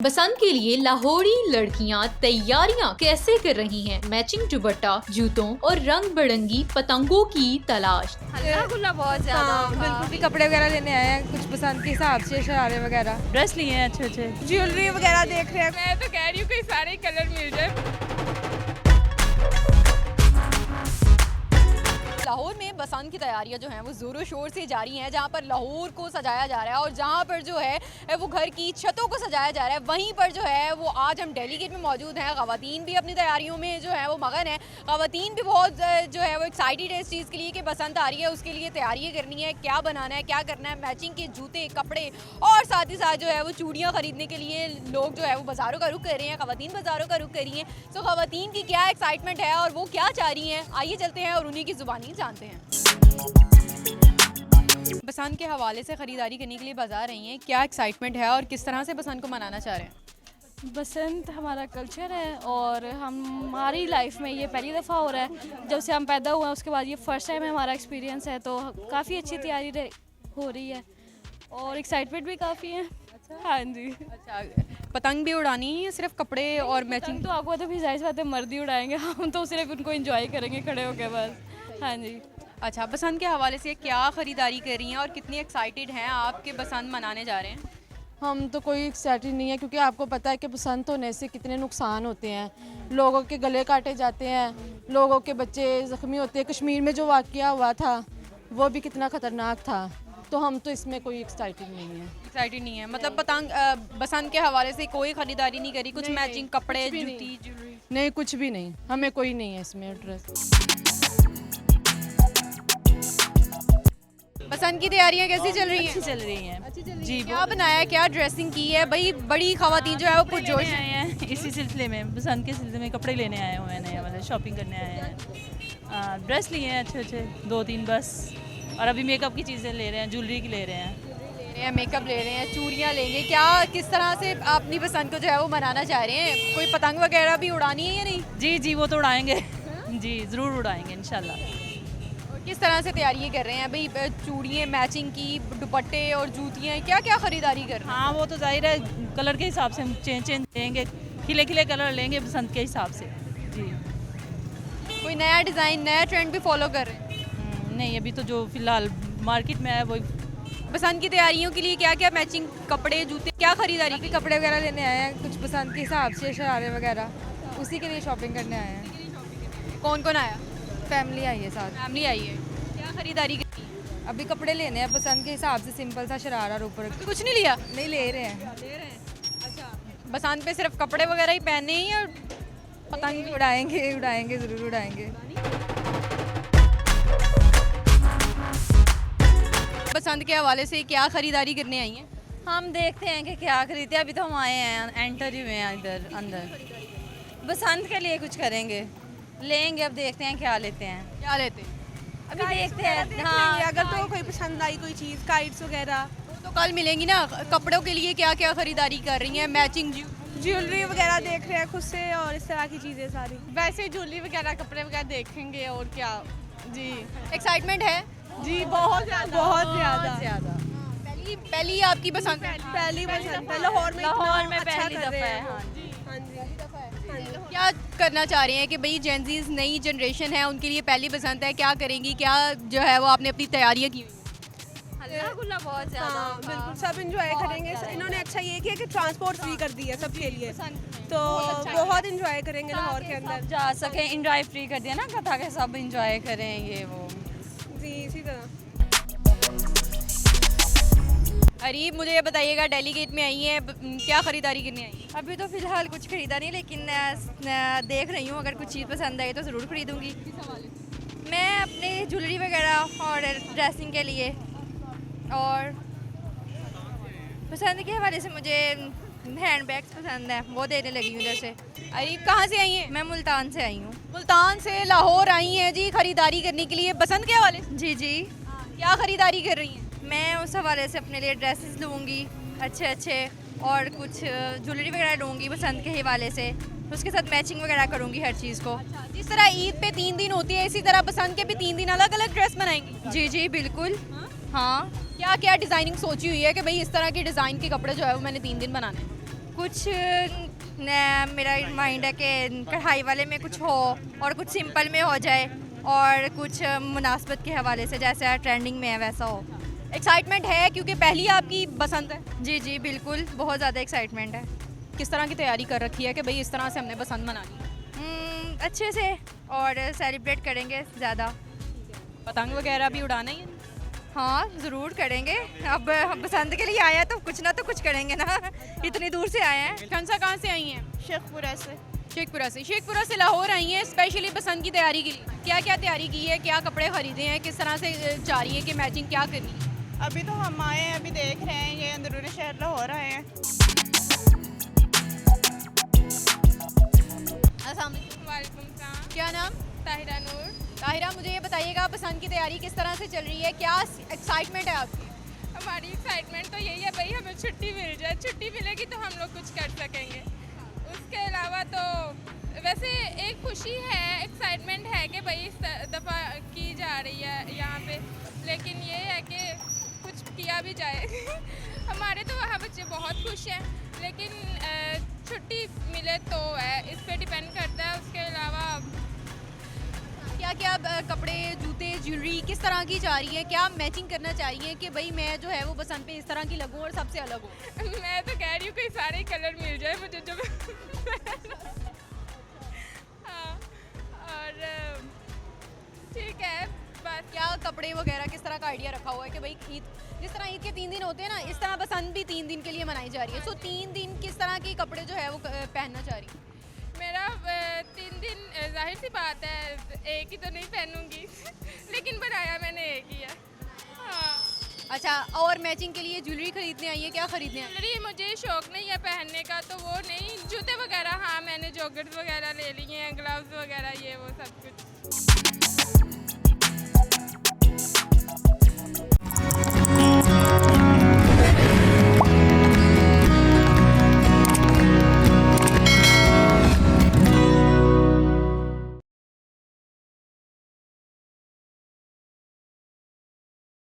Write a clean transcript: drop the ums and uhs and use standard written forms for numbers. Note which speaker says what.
Speaker 1: बसंत के लिए लाहौरी लड़कियां तैयारियां कैसे कर रही हैं? मैचिंग दुपट्टा, जूतों और रंग बिरंगी पतंगों की तलाश।
Speaker 2: हल्ला गुल्ला बहुत ज्यादा।
Speaker 3: बिल्कुल भी कपड़े वगैरह लेने आए हैं कुछ पसंद के हिसाब से, शरारे वगैरह,
Speaker 2: ड्रेस लिए हैं अच्छे अच्छे,
Speaker 3: ज्वेलरी वगैरह देख रहे हैं।
Speaker 4: मैं तो कह रही हूँ कि सारे कलर मिल जाए।
Speaker 5: लाहौर में बसंत की तैयारियां जो हैं वो ज़ोरों शोर से जारी हैं, जहां पर लाहौर को सजाया जा रहा है और जहां पर जो है वो घर की छतों को सजाया जा रहा है। वहीं पर जो है वो आज हम डेली गेट में मौजूद हैं। ख़वातीन भी अपनी तैयारियों में जो है वो मगन है। ख़वातीन भी बहुत जो है वो एक्साइटेड है इस चीज़ के लिए कि बसंत आ रही है, उसके लिए तैयारियाँ करनी है, क्या बनाना है, क्या करना है, मैचिंग के जूते, कपड़े और साथ ही साथ जो है वो चूड़ियाँ ख़रीदने के लिए लोग जो है वो बाज़ारों का रुख कर रहे हैं, ख़वातीन बाज़ारों का रुख कर रही हैं। तो ख़वातीन की क्या एक्साइटमेंट है और वो क्या चाह रही हैं, आइए चलते हैं और उन्हीं की ज़ुबानी जानते हैं। बसंत के हवाले से ख़रीदारी करने के लिए बाज़ार रही हैं, क्या एक्साइटमेंट है और किस तरह से बसंत को मनाना चाह रहे हैं?
Speaker 6: बसंत हमारा कल्चर है और हमारी लाइफ में ये पहली दफ़ा हो रहा है। जब से हम पैदा हुए हैं उसके बाद ये फ़र्स्ट टाइम है हमारा एक्सपीरियंस है, तो काफ़ी अच्छी तैयारी हो रही है और एक्साइटमेंट भी काफ़ी है। हाँ जी।
Speaker 5: अच्छा, पतंग भी उड़ानी है या सिर्फ कपड़े और मैचिंग?
Speaker 6: तो आपको तो फिर जाहिर सी बात है मर्द ही उड़ाएंगे, हम तो सिर्फ उनको इंजॉय करेंगे खड़े होकर बस। हाँ जी।
Speaker 5: अच्छा, बसंत के हवाले से क्या ख़रीदारी कर रही हैं और कितनी एक्साइटेड हैं आपके बसंत मनाने जा रहे हैं?
Speaker 3: हम तो कोई एक्साइटेड नहीं है क्योंकि आपको पता है कि बसंत होने से कितने नुकसान होते हैं। लोगों के गले काटे जाते हैं, लोगों के बच्चे ज़ख्मी होते हैं। कश्मीर में जो वाक़या हुआ था वो भी कितना ख़तरनाक था, तो हम तो इसमें कोई एक्साइटेड नहीं है।
Speaker 5: एक्साइटेड नहीं है मतलब पतंग बसंत के हवाले से कोई ख़रीदारी नहीं करी? कुछ मैचिंग कपड़े,
Speaker 3: कुछ भी
Speaker 5: जूती, ज्वेलरी?
Speaker 3: नहीं, कुछ भी नहीं, हमें कोई नहीं है इसमें ड्रेस।
Speaker 5: बसंत की तैयारियां कैसी चल रही हैं?
Speaker 2: अच्छी चल रही हैं।
Speaker 5: अच्छी चल रही
Speaker 2: जी,
Speaker 5: हैं। क्या बनाया है, क्या ड्रेसिंग की है भाई? बड़ी ख़वातीन जो है वो पुरजोश
Speaker 2: आए हैं इसी सिलसिले में, बसंत के सिलसिले में कपड़े लेने आए हुए हैं, नए वाले शॉपिंग करने आए हैं। ड्रेस लिए हैं अच्छे अच्छे, 2-3 बस, और अभी मेकअप की चीज़ें ले रहे हैं, ज्वेलरी की ले रहे हैं।
Speaker 5: ले रहे हैं, मेकअप ले रहे हैं, चूड़ियाँ लेंगे। क्या किस तरह से आप अपनी बसंत को जो है वो मनाना चाह रहे हैं? कोई पतंग वगैरह भी उड़ानी है या नहीं?
Speaker 2: जी जी, वो तो उड़ाएंगे। जी, ज़रूर उड़ाएंगे इंशाल्लाह।
Speaker 5: किस तरह से तैयारियाँ कर रहे हैं भाई? चूड़ियाँ मैचिंग की, दुपट्टे और जूतियाँ, क्या क्या ख़रीदारी कर रहे हैं?
Speaker 2: हाँ, वो तो जाहिर है कलर के हिसाब से हम चेंज लेंगे, खिले खिले कलर लेंगे बसंत के हिसाब से। जी।
Speaker 5: कोई नया डिज़ाइन, नया ट्रेंड भी फॉलो कर रहे हैं?
Speaker 2: नहीं, अभी तो जो फ़िलहाल मार्केट में है वही।
Speaker 5: बसंत की तैयारियों के लिए क्या क्या मैचिंग कपड़े, जूते, क्या ख़रीदारी?
Speaker 3: अभी कपड़े वगैरह लेने आए हैं कुछ पसंद के हिसाब से, शरारे वगैरह, उसी के लिए शॉपिंग करने आए हैं।
Speaker 5: कौन कौन आया?
Speaker 3: फैमिली आई है साथ।
Speaker 5: फैमिली आई है। क्या ख़रीदारी की?
Speaker 3: अभी कपड़े लेने हैं पसंद के हिसाब से, सिंपल सा शरारा और ऊपर।
Speaker 5: कुछ नहीं लिया?
Speaker 3: नहीं, ले रहे हैं।
Speaker 5: ले रहे हैं। अच्छा, बसंत पे सिर्फ कपड़े वगैरह ही पहनने ही और
Speaker 3: पतंग भी उड़ाएंगे, उड़ाएंगे, ज़रूर उड़ाएंगे।
Speaker 5: बसंत के हवाले से क्या ख़रीदारी करने आई हैं?
Speaker 7: हम देखते हैं कि क्या खरीदते हैं। अभी तो हम आए हैं, एंटर ही हुए हैं इधर अंदर। बसंत के लिए कुछ करेंगे, लेंगे, अब देखते हैं क्या लेते हैं।
Speaker 5: क्या लेते हैं?
Speaker 7: अभी देखते हैं। हाँ,
Speaker 3: अगर तो कोई पसंद आई कोई चीज़, काइट्स वगैरह,
Speaker 5: तो कल मिलेंगी ना। कपड़ों के लिए क्या क्या ख़रीदारी कर रही हैं? मैचिंग
Speaker 3: ज्वेलरी वगैरह देख रहे हैं खुद से और इस तरह की चीज़ें सारी।
Speaker 4: वैसे ज्वेलरी वगैरह, कपड़े वगैरह देखेंगे और क्या। जी
Speaker 5: एक्साइटमेंट है?
Speaker 3: जी, बहुत ज़्यादा।
Speaker 5: पहली आपकी बसंत है?
Speaker 3: पहली पसंद है लाहौर में,
Speaker 7: पहली दफ़ा है। हाँ।
Speaker 5: क्या करना चाह रहे हैं कि भाई जेंजीज नई जनरेशन है, उनके लिए पहली बसंत है, क्या करेंगी? क्या जो है वो आपने अपनी तैयारियां की हुई?
Speaker 7: हल्ला गुल्ला बहुत ज्यादा।
Speaker 8: बिल्कुल, सब इंजॉय करेंगे। इन्होंने अच्छा ये किया कि ट्रांसपोर्ट फ्री कर दिया सबके लिए, तो बहुत इंजॉय करेंगे लाहौर के अंदर।
Speaker 7: सब जा सके, इंजॉय फ्री कर दिया ना कथा के, सब इंजॉय करेंगे वो।
Speaker 8: जी, इसी तरह।
Speaker 5: अरीब, मुझे ये बताइएगा, डेली गेट में आई हैं, क्या ख़रीदारी करने आई हैं?
Speaker 7: अभी तो फिलहाल कुछ खरीदा नहीं, लेकिन देख रही हूँ, अगर कुछ चीज़ पसंद आई तो ज़रूर खरीदूँगी। मैं अपने ज्वेलरी वगैरह और ड्रेसिंग के लिए, और पसंद के हवाले से मुझे हैंड बैग्स पसंद है, वो देने लगी हूँ इधर से।
Speaker 5: अरीब, कहाँ से आई हैं?
Speaker 7: मैं मुल्तान से आई हूँ।
Speaker 5: मुल्तान से लाहौर आई हैं जी ख़रीदारी करने के लिए बसंत के हवाले से।
Speaker 7: जी जी।
Speaker 5: क्या ख़रीदारी कर रही हैं?
Speaker 7: मैं उस हवाले से अपने लिए ड्रेसेस लूँगी अच्छे अच्छे, और कुछ ज्वेलरी वगैरह लूँगी बसंत के हवाले से, उसके साथ मैचिंग वगैरह करूँगी हर चीज़ को।
Speaker 5: जिस तरह ईद पे 3 दिन होती है, इसी तरह बसंत के भी 3 दिन अलग अलग ड्रेस बनाएंगी?
Speaker 7: जी जी बिल्कुल। हाँ।
Speaker 5: क्या क्या डिज़ाइनिंग सोची हुई है कि भाई इस तरह के डिज़ाइन के कपड़े जो है वो मैंने 3 दिन बनाने हैं?
Speaker 7: कुछ मेरा माइंड है कि कढ़ाई वाले में कुछ हो और कुछ सिंपल में हो जाए और कुछ मुनासबत के हवाले से जैसा ट्रेंडिंग में है वैसा हो।
Speaker 5: एक्साइटमेंट है क्योंकि पहली आपकी बसंत है।
Speaker 7: जी जी बिल्कुल, बहुत ज़्यादा एक्साइटमेंट है।
Speaker 5: किस तरह की तैयारी कर रखी है कि भाई इस तरह से हमने बसंत मनानी है?
Speaker 7: अच्छे से और सेलिब्रेट करेंगे ज़्यादा।
Speaker 5: पतंग वगैरह भी उड़ाना ही है?
Speaker 7: हाँ ज़रूर करेंगे, अब हम बसंत के लिए आए हैं तो कुछ ना करेंगे ना, इतनी दूर से आए हैं।
Speaker 5: कंसा कहाँ से आई हैं?
Speaker 8: शेखपुरा से।
Speaker 5: शेखपुरा से लाहौर आई हैं स्पेशली बसंत की तैयारी के लिए। क्या क्या तैयारी की है, क्या कपड़े खरीदे हैं, किस तरह से जा रही है कि मैचिंग क्या करनी है?
Speaker 8: अभी तो हम आए हैं, अभी देख रहे हैं, ये अंदरूनी शहर लाहौर आए हैं।
Speaker 5: अस्सलाम वालेकुम। क्या नाम?
Speaker 4: ताहिरा नूर।
Speaker 5: ताहिरा, मुझे ये बताइएगा बसंत की तैयारी किस तरह से चल रही है, क्या एक्साइटमेंट है आपकी?
Speaker 4: हमारी एक्साइटमेंट तो यही है भाई हमें छुट्टी मिल जाए, छुट्टी मिलेगी तो हम लोग कुछ कर सकेंगे। उसके अलावा तो वैसे एक खुशी है, एक्साइटमेंट है कि भाई इस दफ़ा की जा रही है यहाँ पे, लेकिन ये है कि कुछ किया भी जाए। हमारे तो वहाँ बच्चे बहुत खुश हैं, लेकिन छुट्टी मिले तो है, इस पे डिपेंड करता है। उसके अलावा
Speaker 5: क्या क्या कपड़े, जूते, ज्वेलरी किस तरह की जा रही है, क्या मैचिंग करना चाह रही है कि भाई मैं जो है वो बसंत पे इस तरह की लगूं और सबसे अलग हूँ?
Speaker 4: मैं तो कह रही हूँ कि सारे कलर मिल जाए मुझे जो हाँ, और ठीक है। बात
Speaker 5: क्या कपड़े वगैरह किस तरह का आइडिया रखा हुआ है कि भाई ईद, जिस तरह ईद के 3 दिन होते हैं ना, इस तरह बसंत भी 3 दिन के लिए मनाई जा रही है। सो 3 दिन किस तरह के कपड़े जो है वो पहनना चाह रही है?
Speaker 4: मेरा 3 दिन जाहिर सी बात है एक ही तो नहीं पहनूंगी लेकिन बनाया मैंने एक ही है। हाँ।
Speaker 5: अच्छा, और मैचिंग के लिए ज्वेलरी खरीदने आई है, क्या खरीदने आई?
Speaker 4: ज्वेलरी मुझे शौक नहीं है पहनने का, तो वो नहीं, जूते वगैरह हाँ मैंने जॉकेट्स वगैरह ले लिए हैं, ग्लव्स वगैरह ये वो सब कुछ।